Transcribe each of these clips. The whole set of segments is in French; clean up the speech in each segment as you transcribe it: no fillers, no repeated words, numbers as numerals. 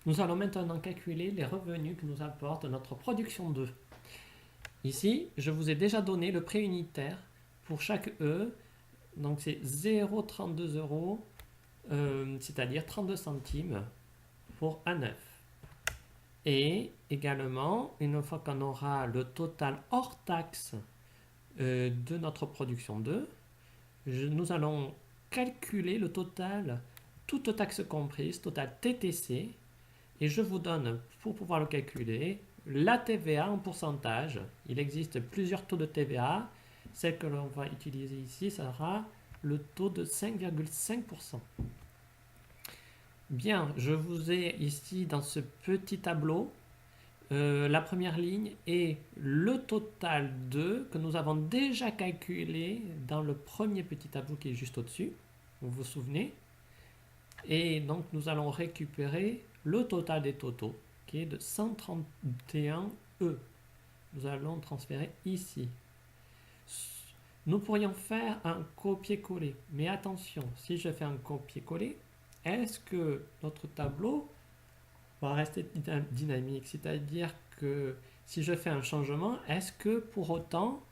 Nous allons maintenant calculer les revenus que nous apporte notre production d'œufs. Ici, je vous ai déjà donné le prix unitaire pour chaque œuf. Donc c'est 0,32 euros, c'est-à-dire 32 centimes pour un œuf. Et également, une fois qu'on aura le total hors taxe de notre production d'œufs, nous allons calculer le total, toutes taxes comprises, total TTC, et je vous donne, pour pouvoir le calculer, la TVA en pourcentage. Il existe plusieurs taux de TVA. Celle que l'on va utiliser ici sera le taux de 5,5%. Bien, je vous ai ici dans ce petit tableau la première ligne est le total d'œufs que nous avons déjà calculé dans le premier petit tableau qui est juste au-dessus. Vous vous souvenez? Et donc nous allons récupérer le total des totaux qui est de 131 œufs. Nous allons transférer ici. Nous pourrions faire un copier-coller. Mais attention, si je fais un copier-coller, est-ce que notre tableau va rester dynamique? C'est-à-dire que si je fais un changement, est-ce que pour autant,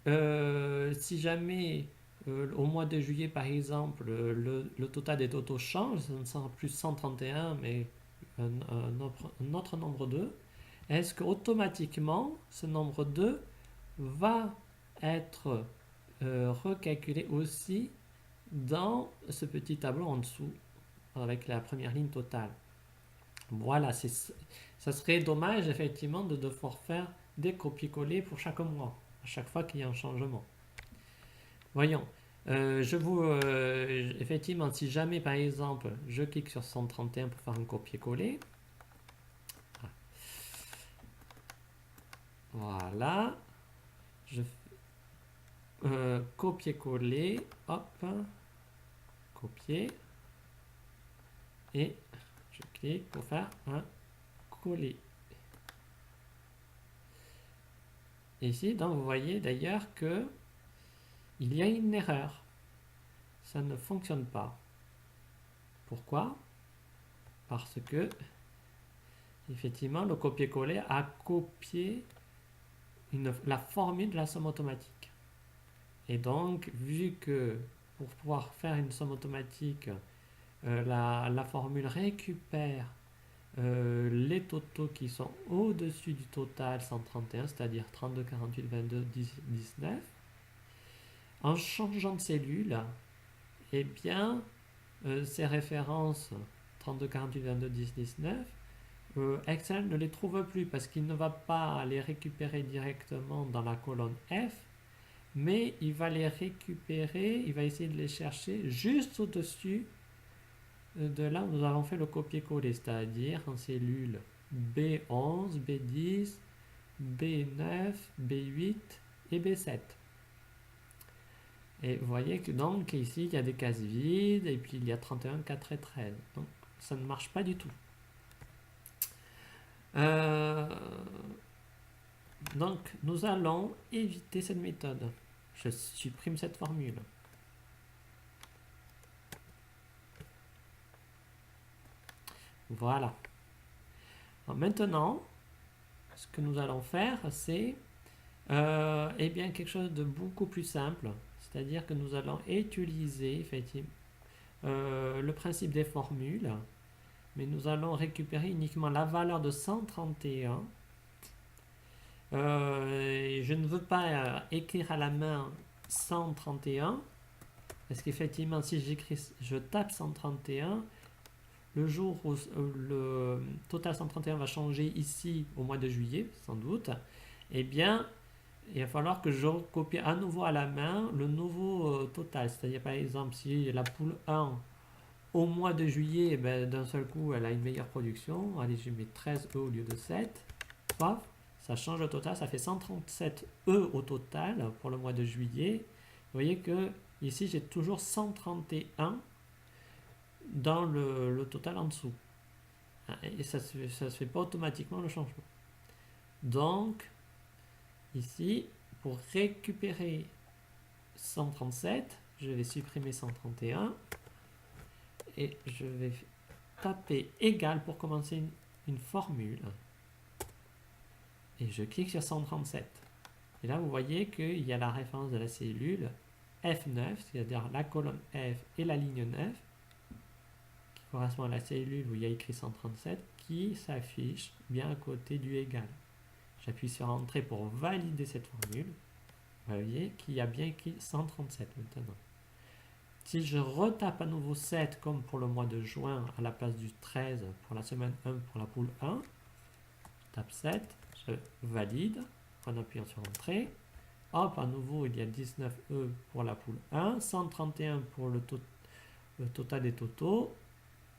si jamais au mois de juillet par exemple, le total des totaux change, ce ne sera plus 131 mais un autre nombre d'œufs, est-ce qu'automatiquement ce nombre d'œufs va être recalculé aussi dans ce petit tableau en dessous avec la première ligne totale? Voilà, ça serait dommage effectivement de devoir faire des copier-coller pour chaque mois, à chaque fois qu'il y a un changement. Voyons, effectivement, si jamais par exemple je clique sur 131 pour faire un copier-coller, voilà, je copier-coller, hop, copier, et je clique pour faire un coller. Ici, donc vous voyez d'ailleurs que il y a une erreur. Ça ne fonctionne pas. Pourquoi? Parce que effectivement le copier-coller a copié la formule de la somme automatique. Et donc, vu que pour pouvoir faire une somme automatique, la formule récupère les totaux qui sont au-dessus du total 131, c'est-à-dire 32, 48, 22, 10, 19, en changeant de cellule, eh bien, ces références 32, 48, 22, 10, 19, Excel ne les trouve plus parce qu'il ne va pas les récupérer directement dans la colonne F, mais il va les récupérer, il va essayer de les chercher juste au-dessus de là où nous avons fait le copier-coller, c'est-à-dire en cellule B11, B10, B9, B8 et B7. Et vous voyez que donc ici il y a des cases vides et puis il y a 31, 4 et 13. Donc ça ne marche pas du tout. Donc nous allons éviter cette méthode. Je supprime cette formule. Voilà. Alors maintenant, ce que nous allons faire, c'est eh bien quelque chose de beaucoup plus simple. C'est-à-dire que nous allons utiliser effectivement le principe des formules, mais nous allons récupérer uniquement la valeur de 131. Je ne veux pas écrire à la main 131, parce qu'effectivement, si je tape 131, le jour où le total 131 va changer ici au mois de juillet, sans doute, eh bien, il va falloir que je copie à nouveau à la main le nouveau total. C'est-à-dire, par exemple, si la poule 1 au mois de juillet, eh ben, d'un seul coup, elle a une meilleure production. Allez, je mets 13 œufs au lieu de 7. Paf, ça change le total. Ça fait 137 œufs au total pour le mois de juillet. Vous voyez que ici, j'ai toujours 131 dans le total en dessous. Et ça ne se fait pas automatiquement le changement. Donc, ici, pour récupérer 137, je vais supprimer 131 et je vais taper égal pour commencer une formule. Et je clique sur 137. Et là, vous voyez qu'il y a la référence de la cellule F9, c'est-à-dire la colonne F et la ligne 9, qui correspond à la cellule où il y a écrit 137, qui s'affiche bien à côté du égal. J'appuie sur Entrée pour valider cette formule. Vous voyez qu'il y a bien écrit 137 maintenant. Si je retape à nouveau 7 comme pour le mois de juin à la place du 13 pour la semaine 1 pour la poule 1, je tape 7, je valide en appuyant sur Entrée. Hop, à nouveau il y a 19E pour la poule 1, 131 pour le total des totaux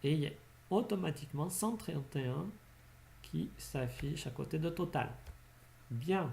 et il y a automatiquement 131 qui s'affiche à côté de total. Bien.